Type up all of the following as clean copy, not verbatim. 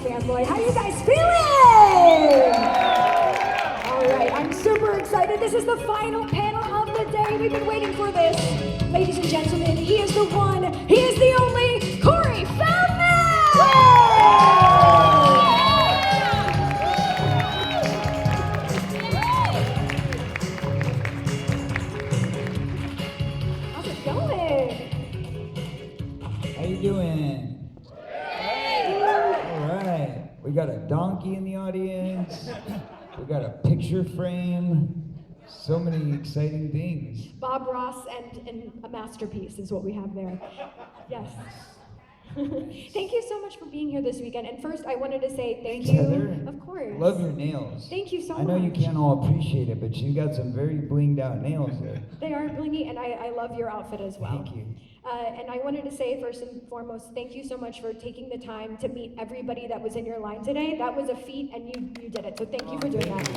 Fanboy. How you guys feeling? All right, I'm super excited. This is the final panel of the day. We've been waiting for this. Ladies and gentlemen, he is the one, he is the only, Corey Feldman! How's it going? How you doing? All right. We got a donkey in the audience. We got a picture frame. So many exciting things. Bob Ross and a masterpiece is what we have there. Yes. Thank you so much for being here this weekend. And first, I wanted to say thank you. Heather. Of course. Love your nails. Thank you so much. I know you can't all appreciate it, but you got some very blinged out nails there. They are blingy, and I love your outfit as well. Thank you. And I wanted to say, first and foremost, thank you so much for taking the time to meet everybody that was in your line today. That was a feat, and you did it. So thank you for doing that.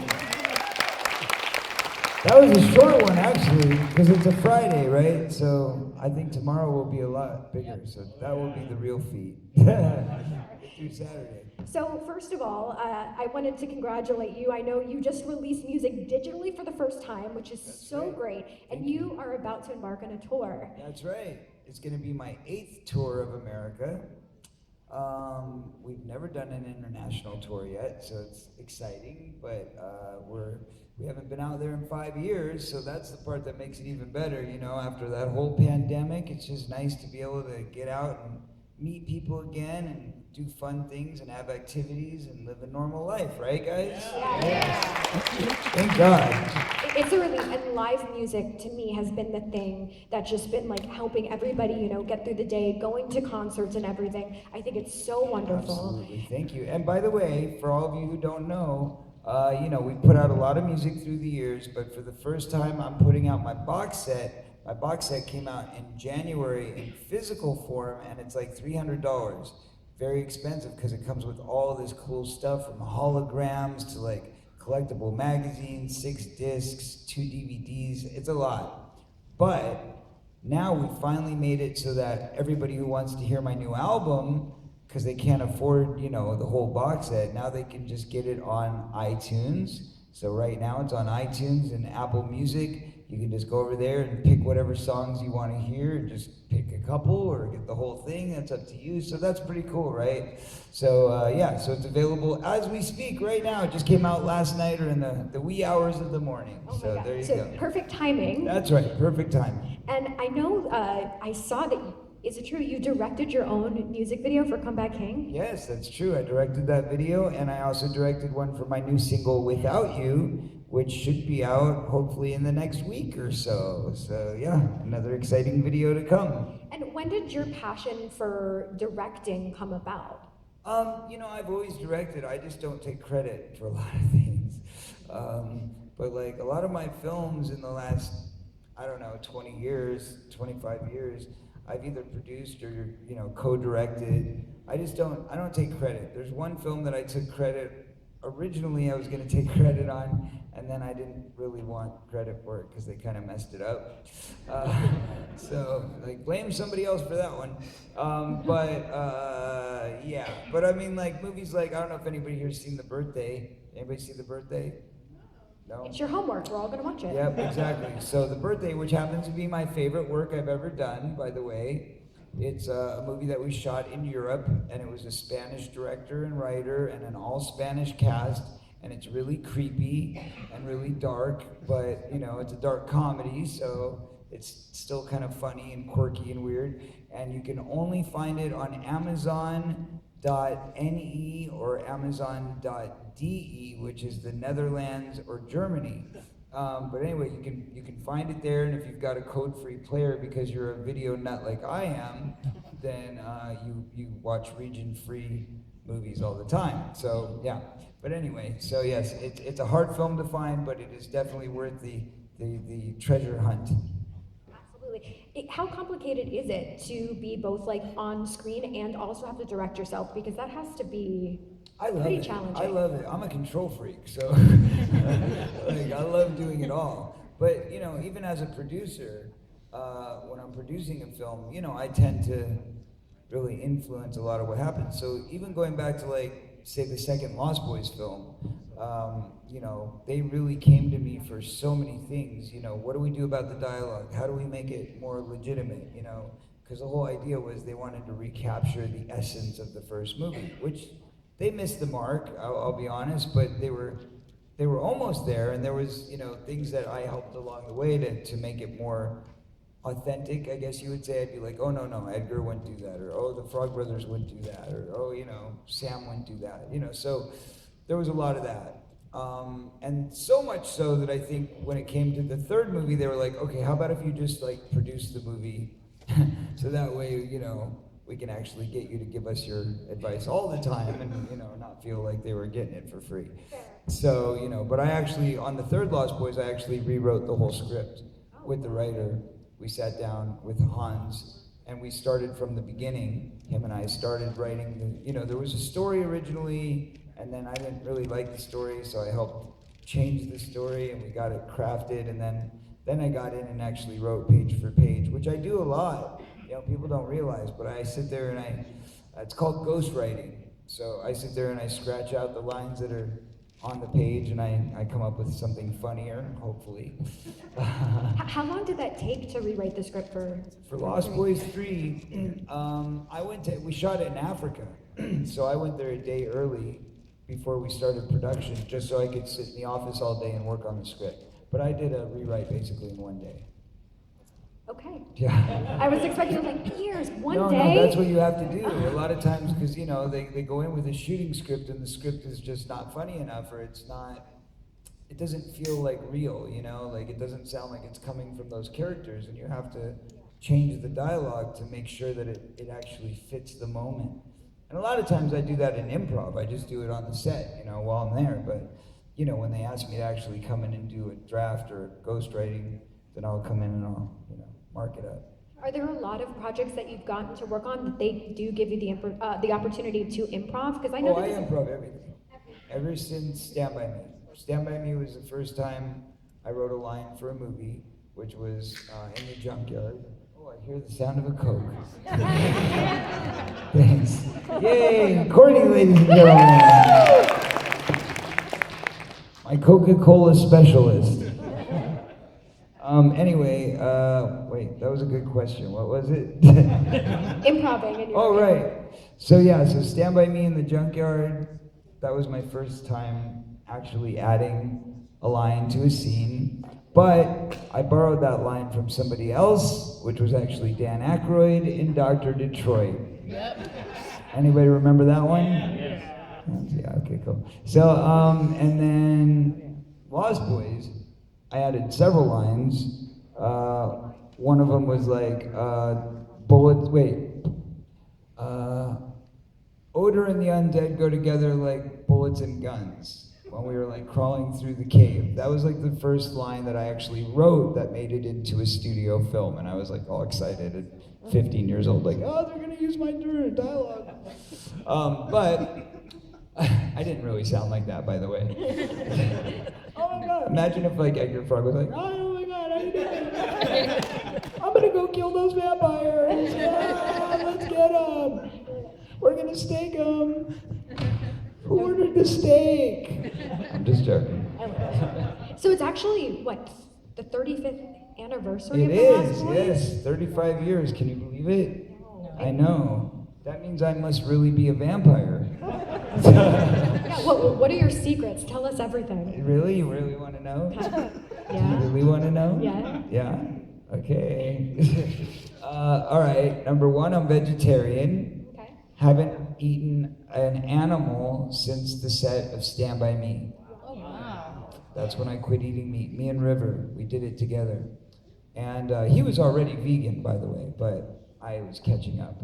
That was a short one, actually, because it's a Friday, right? So I think tomorrow will be a lot bigger. So that will be the real feat. Through Saturday. So first of all, I wanted to congratulate you. I know you just released music digitally for the first time, which is so great. And you are about to embark on a tour. That's right. It's going to be my 8th tour of America. We've never done an international tour yet, so it's exciting, but we haven't been out there in 5 years, so that's the part that makes it even better. You know, after that whole pandemic, it's just nice to be able to get out and meet people again and do fun things and have activities and live a normal life, right, guys? Yeah. Yes. Thank God. It's a relief, and live music to me has been the thing that's just been like helping everybody, you know, get through the day, going to concerts and everything. I think it's so wonderful. Absolutely, thank you. And by the way, for all of you who don't know, you know, we put out a lot of music through the years, but for the first time, I'm putting out my box set. My box set came out in January in physical form, and it's like $300. Very expensive because it comes with all this cool stuff from holograms to like collectible magazines, 6 discs, 2 DVDs. It's a lot. But now we finally made it so that everybody who wants to hear my new album, because they can't afford, you know, the whole box set, now they can just get it on iTunes. So right now it's on iTunes and Apple Music. You can just go over there and pick whatever songs you want to hear and just pick a couple or get the whole thing. That's up to you. So that's pretty cool, right? So yeah, so it's available as we speak right now. It just came out last night or in the wee hours of the morning. Oh so there you go. Perfect timing. That's right, perfect timing. And I know, I saw that, is it true, you directed your own music video for Come Back King? Yes, that's true. I directed that video, and I also directed one for my new single, Without You, which should be out hopefully in the next week or so. So yeah, another exciting video to come. And when did your passion for directing come about? You know, I've always directed. I just don't take credit for a lot of things. But like a lot of my films in the last, I don't know, 20 years, 25 years, I've either produced or, you know, co-directed. I don't take credit. There's one film that I took credit. Originally I was gonna take credit on, and then I didn't really want credit for it because they kind of messed it up. So, like, blame somebody else for that one. Yeah. But I mean, like, movies like, I don't know if anybody here's seen The Birthday. Anybody see The Birthday? No? It's your homework, we're all gonna watch it. Yep, exactly. So The Birthday, which happens to be my favorite work I've ever done, by the way. It's a movie that we shot in Europe, and it was a Spanish director and writer and an all-Spanish cast, and it's really creepy and really dark, but, you know, it's a dark comedy, so it's still kind of funny and quirky and weird, and you can only find it on Amazon.ne or Amazon.de, which is the Netherlands or Germany. But anyway, you can find it there, and if you've got a code-free player because you're a video nut like I am, then you watch region-free movies all the time. So yeah. But anyway, so yes, it's a hard film to find, but it is definitely worth the treasure hunt. Absolutely. How complicated is it to be both like on screen and also have to direct yourself? Because that has to be pretty challenging. I love it. I'm a control freak, so like, I love doing it all. But you know, even as a producer, when I'm producing a film, you know, I tend to really influence a lot of what happens. So even going back to like say the second Lost Boys film, you know, they really came to me for so many things. You know, what do we do about the dialogue? How do we make it more legitimate? You know, because the whole idea was they wanted to recapture the essence of the first movie, which they missed the mark. I'll be honest, but they were almost there, and there was, you know, things that I helped along the way to make it more authentic, I guess you would say. I'd be like, oh no, Edgar wouldn't do that, or oh, the Frog Brothers wouldn't do that, or oh, you know, Sam wouldn't do that, you know. So there was a lot of that, and so much so that I think when it came to the third movie, they were like, okay, how about if you just like produce the movie, so that way, you know, we can actually get you to give us your advice all the time, and you know, not feel like they were getting it for free. So, you know, but I actually, on the third Lost Boys, I actually rewrote the whole script with the writer. We sat down with Hans, and we started from the beginning. Him and I started writing the, you know, there was a story originally, and then I didn't really like the story, so I helped change the story, and we got it crafted, and then I got in and actually wrote page for page, which I do a lot. You know, people don't realize, but I sit there and it's called ghostwriting. So I sit there and I scratch out the lines that are on the page, and I come up with something funnier, hopefully. How long did that take to rewrite the script for Lost Boys 3? We shot it in Africa, so I went there a day early before we started production, just so I could sit in the office all day and work on the script. But I did a rewrite basically in one day. Okay. Yeah. I was expecting like years, one day. No, that's what you have to do. A lot of times, because you know, they go in with a shooting script and the script is just not funny enough, or it doesn't feel like real, you know, like it doesn't sound like it's coming from those characters, and you have to change the dialogue to make sure that it actually fits the moment. And a lot of times I do that in improv. I just do it on the set, you know, while I'm there. But you know, when they ask me to actually come in and do a draft or ghostwriting, then I'll come in and I'll, you know, mark it up. Are there a lot of projects that you've gotten to work on that they do give you the opportunity to improv? Because I know I improv everything. Ever since Stand By Me. Stand By Me was the first time I wrote a line for a movie, which was in the junkyard. Oh, I hear the sound of a Coke. Thanks. Yay, Courtney, ladies and gentlemen. My Coca-Cola specialist. Anyway, wait, that was a good question. What was it? Improving. Oh, right. So Stand By Me in the Junkyard, that was my first time actually adding a line to a scene. But I borrowed that line from somebody else, which was actually Dan Aykroyd in Dr. Detroit. Yep. Anybody remember that one? Yes. Yeah, okay, cool. So, and then Lost Boys, I added several lines. One of them was like, Odor and the undead go together like bullets and guns, when we were like crawling through the cave. That was like the first line that I actually wrote that made it into a studio film, and I was like all excited at 15 years old, like, oh, they're gonna use my dialogue. But I didn't really sound like that, by the way. Oh my God! Imagine if like Edgar Frog was like, oh my God, how you doing? I'm gonna go kill those vampires. Let's get them. We're gonna steak them. Who ordered the steak? I'm just joking. So it's actually what, the 35th anniversary It of the Lost is, Boys? yes. 35 years. Can you believe it? No. I know. That means I must really be a vampire. Yeah, what are your secrets? Tell us everything. Really? You really want to know? Yeah. You really want to know? Yeah. Yeah? Okay. All right. Number one, I'm vegetarian. Okay. Haven't eaten an animal since the set of Stand By Me. Oh, wow. That's when I quit eating meat. Me and River, we did it together. And he was already vegan, by the way, but I was catching up.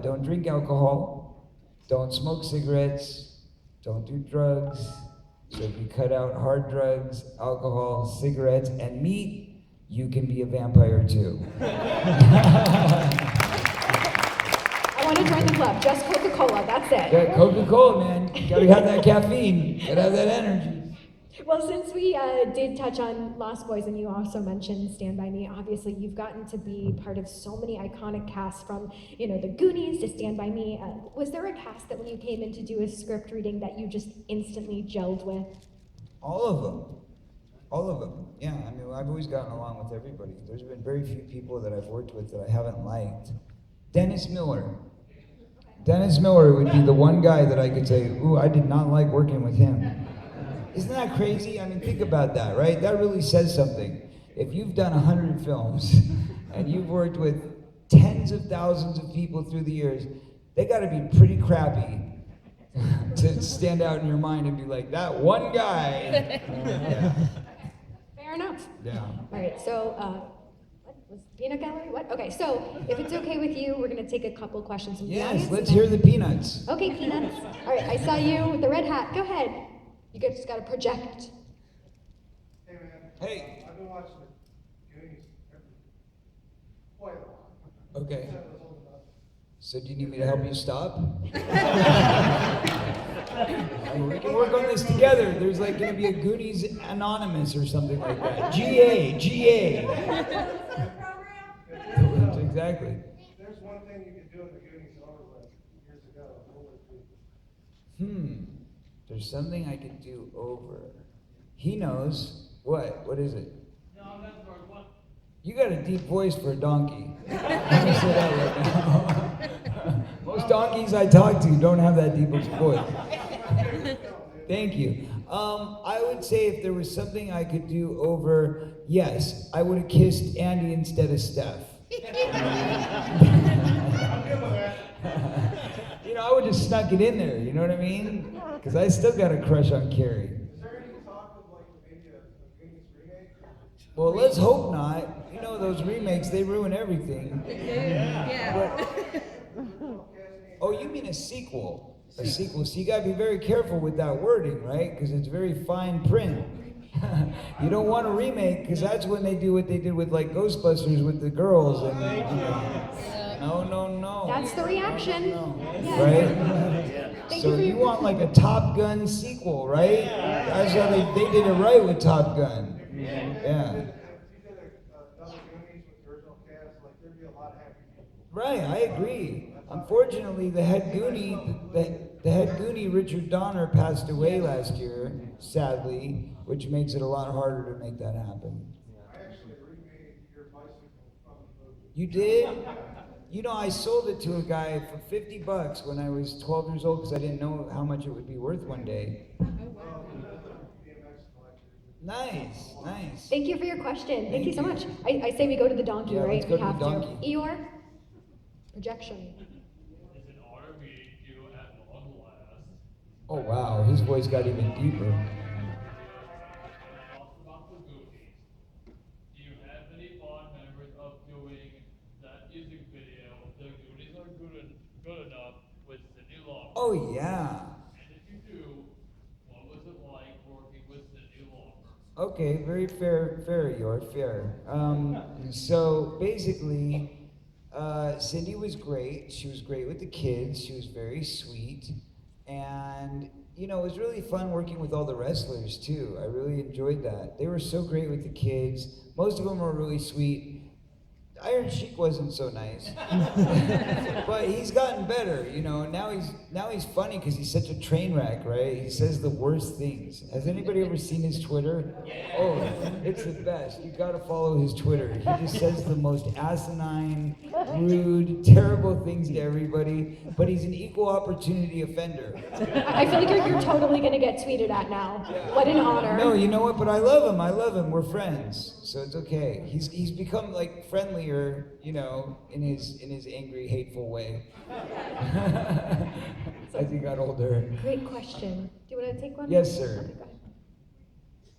Don't drink alcohol, don't smoke cigarettes, don't do drugs. So if you cut out hard drugs, alcohol, cigarettes, and meat, you can be a vampire too. I want to join the club. Just Coca-Cola. That's it. Yeah, Coca-Cola, man. You gotta have that caffeine. You gotta have that energy. Well, since we did touch on Lost Boys and you also mentioned Stand By Me, obviously you've gotten to be part of so many iconic casts from, the Goonies to Stand By Me. Was there a cast that when you came in to do a script reading that you just instantly gelled with? All of them. All of them. Yeah, I mean, I've always gotten along with everybody. There's been very few people that I've worked with that I haven't liked. Dennis Miller. Dennis Miller would be the one guy that I could say, ooh, I did not like working with him. Isn't that crazy? I mean, think about that, right? That really says something. If you've done 100 films and you've worked with tens of thousands of people through the years, they gotta be pretty crappy to stand out in your mind and be like, that one guy. Yeah. Fair enough. Yeah. All right, so, what was peanut gallery? What? Okay, so if it's okay with you, we're gonna take a couple questions from the audience. Yes, let's hear the peanuts. Okay, peanuts. All right, I saw you with the red hat. Go ahead. You guys just gotta project. Hey man. Hey. I've been watching the Goonies quite a lot. Okay. Since I was old enough. So do you need me to help you stop? We can work on this together. There's like gonna be a Goonies Anonymous or something like that. GA. Exactly. There's one thing you could do in the Goonies overlay years ago. What would it be? There's something I could do over. He knows. What? What is it? No, that's the wrong one. You got a deep voice for a donkey. Let me say that right now. Most donkeys I talk to don't have that deep of a voice. Thank you. I would say if there was something I could do over, yes, I would have kissed Andy instead of Steph. I would have snuck it in there, you know what I mean? Because I still got a crush on Carrie. Is there any talk of like maybe a Goonies remake? Well, let's hope not. You know, those remakes, they ruin everything. Yeah. Oh, you mean a sequel? A sequel. So you gotta be very careful with that wording, right? Because it's very fine print. You don't want a remake, because that's when they do what they did with like Ghostbusters with the girls. And no. That's the reaction. No. Yeah. Right? Thank So you for you your- want like a Top Gun sequel, right? That's how they did it right with Top Gun. Yeah. If you did another Goonies with the original cast, like there'd be a lot of happy people. Right, I agree. Unfortunately, the head Goonie, Richard Donner, passed away last year, sadly, which makes it a lot harder to make that happen. I actually remade your bicycle from the movie. You did? I sold it to a guy for $50 when I was 12 years old because I didn't know how much it would be worth one day. BMX collectors. Nice. Thank you for your question. Thank Thank you so you. much. I say we go to the donkey, Yeah, right? let's go We to the have donkey. Eeyore? Projection. It's an honor meeting you at long last. Oh wow, his voice got even deeper. Talk about the Goonies. Do you have any fond memories of doing that music video? The Goonies are good enough with Cyndi Lauper. Oh yeah. And if you do, what was it like working with Cyndi Lauper? Okay, very fair, you're fair. So basically, Cindy was great. She was great with the kids. She was very sweet. And, it was really fun working with all the wrestlers too. I really enjoyed that. They were so great with the kids. Most of them were really sweet. Iron Sheik wasn't so nice, but he's gotten better. Now he's funny because he's such a train wreck, right? He says the worst things. Has anybody ever seen his Twitter? Oh, it's the best. You got to follow his Twitter. He just says the most asinine, rude, terrible things to everybody. But he's an equal opportunity offender. I feel like you're totally gonna get tweeted at now. What an honor. No, you know what? But I love him. We're friends, so it's okay. He's become like friendlier, in his angry, hateful way. As he got older. Great question. Do you want to take one? Yes, sir. Okay,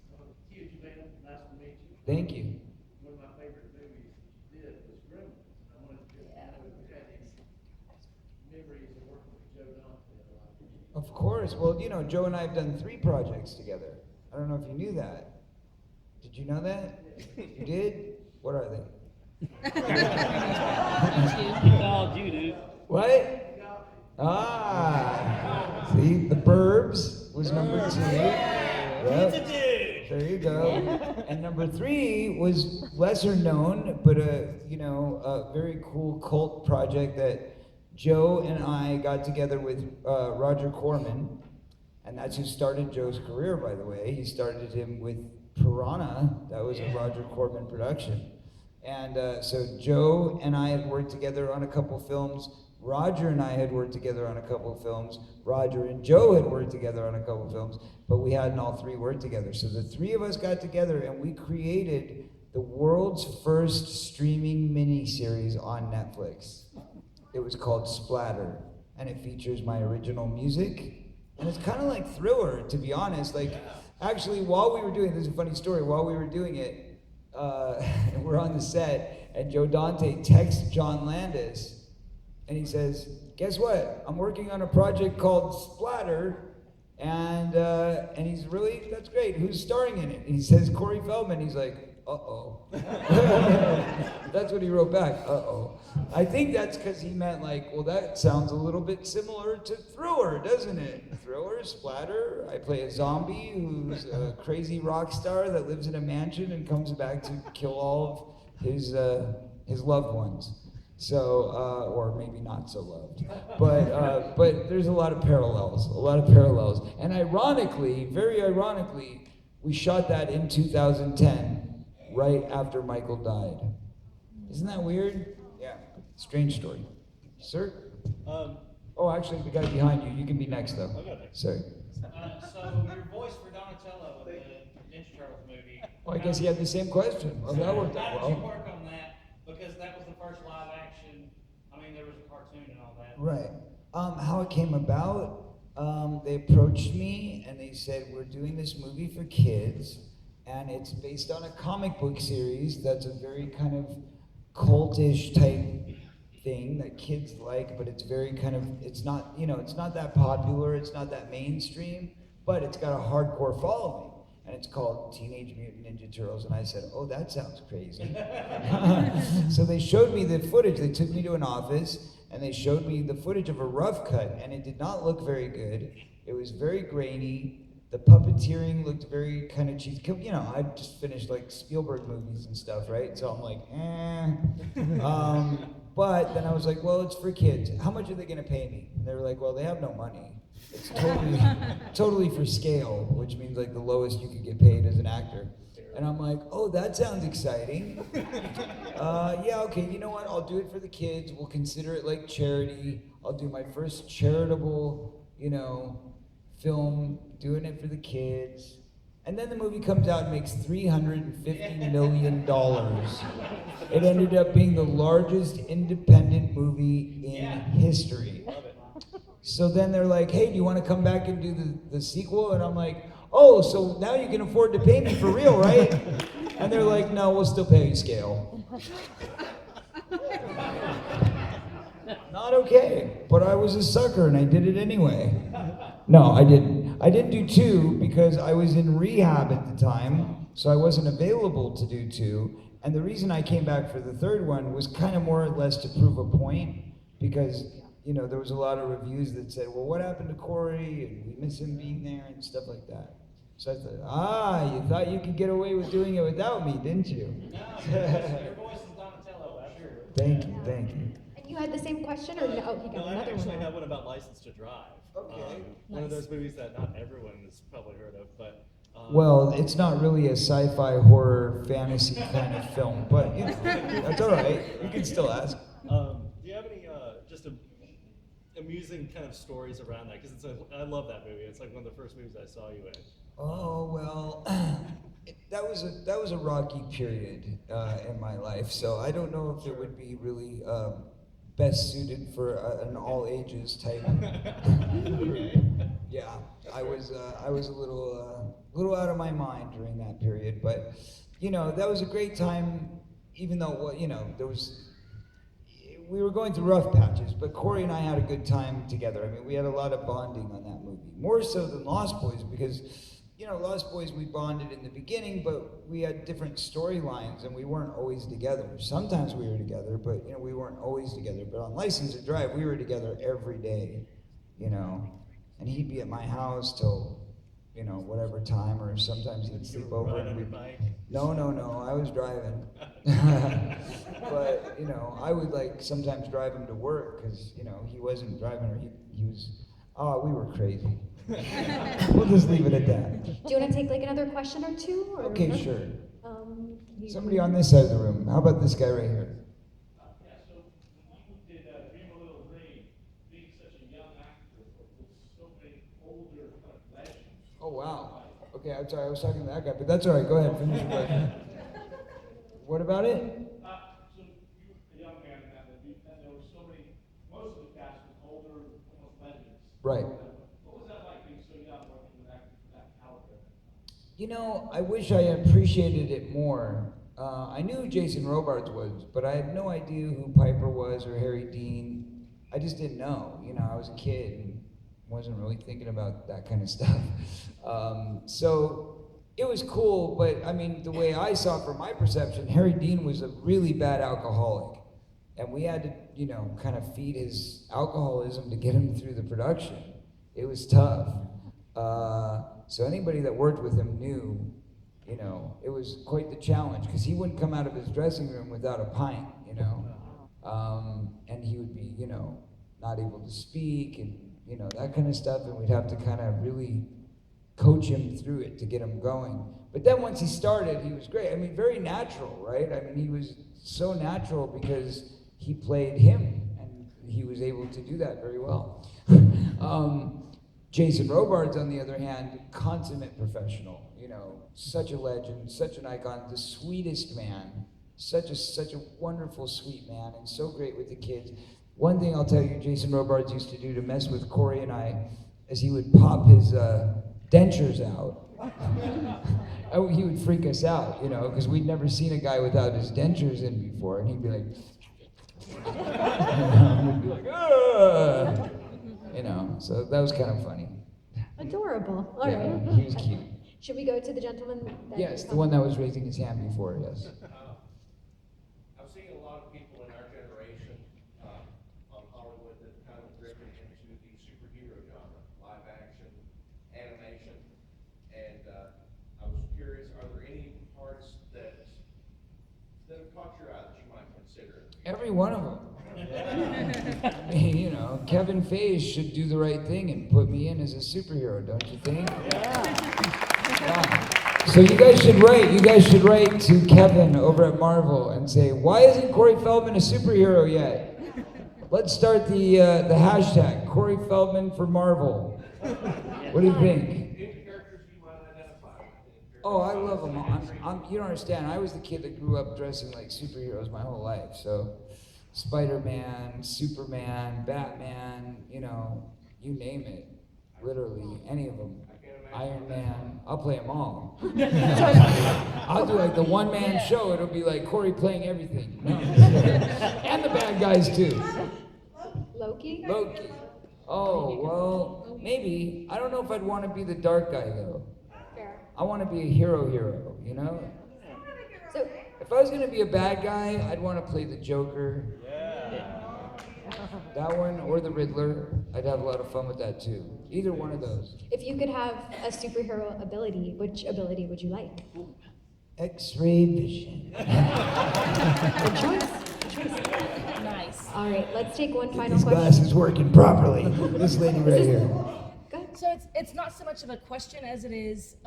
go ahead. Huge fan, nice to meet you. Thank you. One of my favorite movies you did was Gremlins. I wanted to know if you had any memories of working with Joe Dante. Of course. Well, Joe and I have done 3 projects together. I don't know if you knew that. Did you know that? You did? What are they? You, dude. What? Ah. See, The Burbs was number 2. Yep. There you go. And number 3 was lesser known, but a very cool cult project that Joe and I got together with Roger Corman, and that's who started Joe's career, by the way. He started him with Piranha. That was a Roger Corman production. And so Joe and I had worked together on a couple films. Roger and I had worked together on a couple of films. Roger and Joe had worked together on a couple of films, but we hadn't all 3 worked together. So the 3 of us got together and we created the world's first streaming miniseries on Netflix. It was called Splatter, and it features my original music. And it's kind of like Thriller, to be honest. Like, actually, while we were doing, this is a funny story, while we were doing it, and we're on the set, and Joe Dante texts John Landis, and he says, guess what? I'm working on a project called Splatter, and he's really, that's great. Who's starring in it? And he says, Corey Feldman. He's like, uh-oh. That's what he wrote back, uh-oh. I think that's because he meant like, well, that sounds a little bit similar to Thriller, doesn't it? Thriller, Splatter, I play a zombie who's a crazy rock star that lives in a mansion and comes back to kill all of his loved ones. So, or maybe not so loved, but there's a lot of parallels. And ironically, very ironically, we shot that in 2010, right after Michael died. Isn't that weird? Yeah, strange story. Sir? Oh, actually, the guy behind you, you can be next though. Okay. Sorry. So your voice for Donatello in the Ninja Turtles movie. Well, I guess he had the same question. Well, that worked out How did you well. work on that? Because that was the first live action. I mean, there was a cartoon and all that. Right. How it came about, they approached me and they said, we're doing this movie for kids, and it's based on a comic book series that's a very kind of cultish type thing that kids like, but it's very kind of, it's not, it's not that popular, it's not that mainstream, but it's got a hardcore following. And it's called Teenage Mutant Ninja Turtles. And I said, oh, that sounds crazy. So they showed me the footage. They took me to an office and they showed me the footage of a rough cut, and it did not look very good. It was very grainy. The puppeteering looked very kind of cheesy. I just finished like Spielberg movies and stuff, right? So I'm like, but then I was like, well, it's for kids. How much are they gonna pay me? And they were like, well, they have no money. It's totally for scale, which means like the lowest you could get paid as an actor. And I'm like, oh, that sounds exciting. Yeah, okay, you know what? I'll do it for the kids. We'll consider it like charity. I'll do my first charitable, film, doing it for the kids. And then the movie comes out and makes $350 million. It ended up being the largest independent movie in history. So then they're like, hey, do you want to come back and do the sequel? And I'm like, oh, so now you can afford to pay me for real, right? And they're like, no, we'll still pay you scale. Not okay, but I was a sucker and I did it anyway. No, I didn't. I didn't do 2 because I was in rehab at the time, so I wasn't available to do 2. And the reason I came back for the 3rd one was kind of more or less to prove a point, because there was a lot of reviews that said, well, what happened to Corey? And we miss him being there and stuff like that. So I thought, you thought you could get away with doing it without me, didn't you? No, your voice is Donatello, I'm sure. Thank you. And you had the same question, or no? Oh, he got No, I another actually one. have one about License to Drive. Okay. One of those movies that not everyone has probably heard of, but. Well, it's not really a sci-fi horror fantasy kind of film, but that's all right. You can still ask. Do you have any just amusing kind of stories around that? Because I love that movie. It's like one of the first movies I saw you in. Oh well, that was a rocky period in my life, so I don't know if it would be really best suited for an all ages type. Yeah, I was a little out of my mind during that period, but that was a great time. Even though we were going through rough patches, but Corey and I had a good time together. I mean, we had a lot of bonding on that movie, more so than Lost Boys, because Lost Boys we bonded in the beginning, but we had different storylines and we weren't always together. Sometimes we were together, but we weren't always together. But on License to Drive, we were together every day, and he'd be at my house till you know, whatever time, or sometimes he'd sleep over. Ride and on your we'd- bike. No, I was driving. But, you know, I would like sometimes drive him to work because, you know, he wasn't driving, or he was, we were crazy. We'll just leave it at that. Do you want to take like another question or two? Or, Okay, sure. you- Somebody on this side of the room. How about this guy right here? Yeah, so when you did Dream a Little Dream, being such a young actor with so many older kind of legends. Oh, wow. Okay, I'm sorry, I was talking to that guy, but that's all right. Go ahead, finish your question. What about it? So you were a young man in that movie, and there were so many, most of the cast was older, almost legends. Right. What was that like being so young working with actors of that caliber? You know, I wish I appreciated it more. I knew who Jason Robards was, but I had no idea who Piper was or Harry Dean. I just didn't know. You know, I was a kid and wasn't really thinking about that kind of stuff. So it was cool, but I mean, the way I saw it from my perception, Harry Dean was a really bad alcoholic. And we had to, you know, kind of feed his alcoholism to get him through the production. It was tough. So anybody that worked with him knew, you know, it was quite the challenge, because he wouldn't come out of his dressing room without a pint, you know. And he would be, you know, not able to speak and, you know, that kind of stuff, and we'd have to kind of really coach him through it to get him going. But then once he started, he was great. I mean, very natural, right? I mean, he was so natural because he played him, and he was able to do that very well. Jason Robards, on the other hand, consummate professional, you know, such a legend, such an icon, the sweetest man, such a wonderful, sweet man, and so great with the kids. One thing I'll tell you, Jason Robards used to do to mess with Corey and I, is he would pop his dentures out. Oh, he would freak us out, you know, because we'd never seen a guy without his dentures in before, and he'd be like, we'd be like, "Ugh." You know, so that was kind of funny. Adorable. All Yeah, right. he was cute. Should we go to the gentleman? That Yes, the one that was raising his hand before, yes. I've seen a lot of people in our generation on Hollywood that kind of drifted into the superhero genre, live action, animation, and I was curious, are there any parts that have caught your eye that you might consider? Every one of them. I mean, you know, Kevin Feige should do the right thing and put me in as a superhero, don't you think? Yeah. So you guys should write to Kevin over at Marvel and say, why isn't Corey Feldman a superhero yet? Let's start the hashtag, Corey Feldman for Marvel. What do you think? Any characters you might identify with? Oh, I love them all. You don't understand. I was the kid that grew up dressing like superheroes my whole life. So, Spider-Man, Superman, Batman, you know, you name it. Literally, any of them. Iron Man. I'll play them all. I'll do like the one-man show. It'll be like Corey playing everything. No. And the bad guys too. Loki? Loki. Oh, well, maybe. I don't know if I'd want to be the dark guy though. Fair. I want to be a hero, you know? So, If I was going to be a bad guy, I'd want to play the Joker. That one, or the Riddler. I'd have a lot of fun with that too. Either one of those. if you could have a superhero ability, which ability would you like? X-ray vision. Good choice. Good choice. Nice. All right, let's take one final These question. glasses working properly. This lady right here. Go ahead. So it's not so much of a question as it is,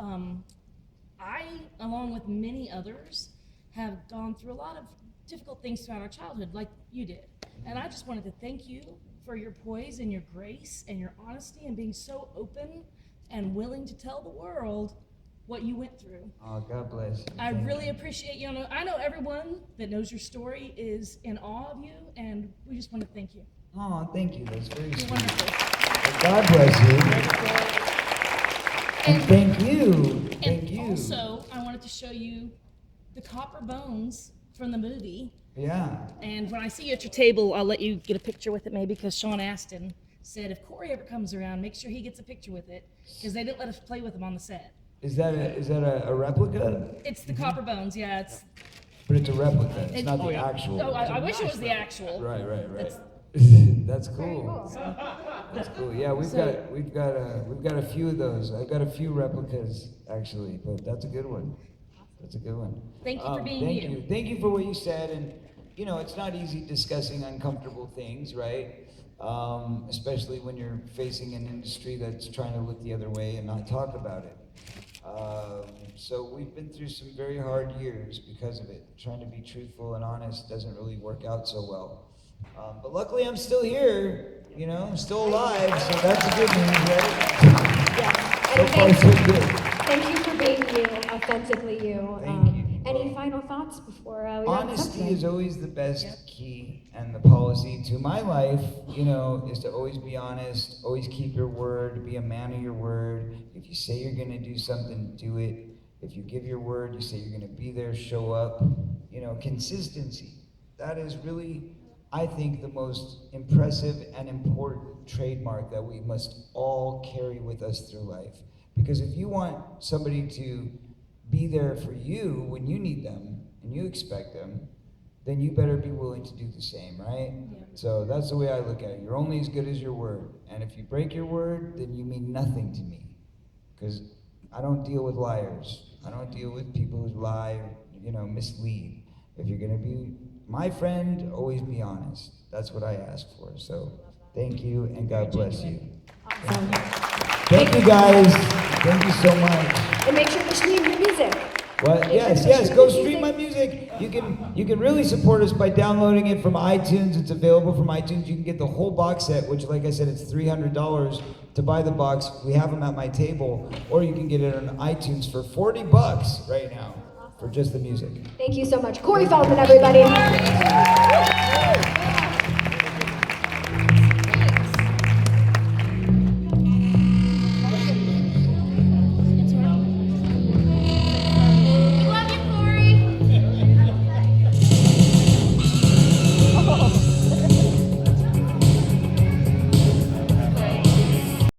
I, along with many others, have gone through a lot of difficult things throughout our childhood, like you did. And I just wanted to thank you for your poise and your grace and your honesty and being so open and willing to tell the world what you went through. Oh, God bless you. I really appreciate you. I know everyone that knows your story is in awe of you, and we just want to thank you. Oh, thank you. That's very You're sweet. wonderful. Well, God bless you. And thank you. Thank And you. also, I wanted to show you the copper bones from the movie. Yeah. And when I see you at your table, I'll let you get a picture with it maybe, because Sean Astin said if Corey ever comes around, make sure he gets a picture with it, because they didn't let us play with them on the set. Is that a replica? It's the copper bones, yeah. It's. But it's a replica. It's It- not oh, the yeah. actual. Oh, I wish it was the actual. Right. That's That's Very cool. cool. That's cool. Yeah, we've got a few of those. I've got a few replicas actually, but that's a good one. That's a good one. Thank you for being thank you. Thank you for what you said, and you know, it's not easy discussing uncomfortable things, right? Especially when you're facing an industry that's trying to look the other way and not talk about it. So we've been through some very hard years because of it. Trying to be truthful and honest doesn't really work out so well. But luckily I'm still here, you know, I'm still alive, so that's the good news, right? Yes. So And far, so good. thank you for being you, authentically you. Thank you. Any final thoughts before we wrap Honesty up today? is always the best key and the policy to my life, you know, is to always be honest, always keep your word, be a man of your word. If you say you're gonna do something, do it. If you give your word, you say you're gonna be there, show up. You know, consistency. That is really, I think, the most impressive and important trademark that we must all carry with us through life. Because if you want somebody to be there for you when you need them and you expect them, then you better be willing to do the same, right? Yeah. So that's the way I look at it. You're only as good as your word. And if you break your word, then you mean nothing to me. Because I don't deal with liars. I don't deal with people who lie, you know, mislead. If you're gonna be my friend, always be honest. That's what I ask for. So thank you and God bless you. Awesome. Thank you guys. Thank you so much. And make sure to stream your music. What? Make Yes, sure to yes. stream Go your stream my music. You can really support us by downloading it from iTunes. It's available from iTunes. You can get the whole box set, which, like I said, it's $300 to buy the box. We have them at my table, or you can get it on iTunes for $40 right now for just the music. Thank you so much. Corey Feldman, everybody.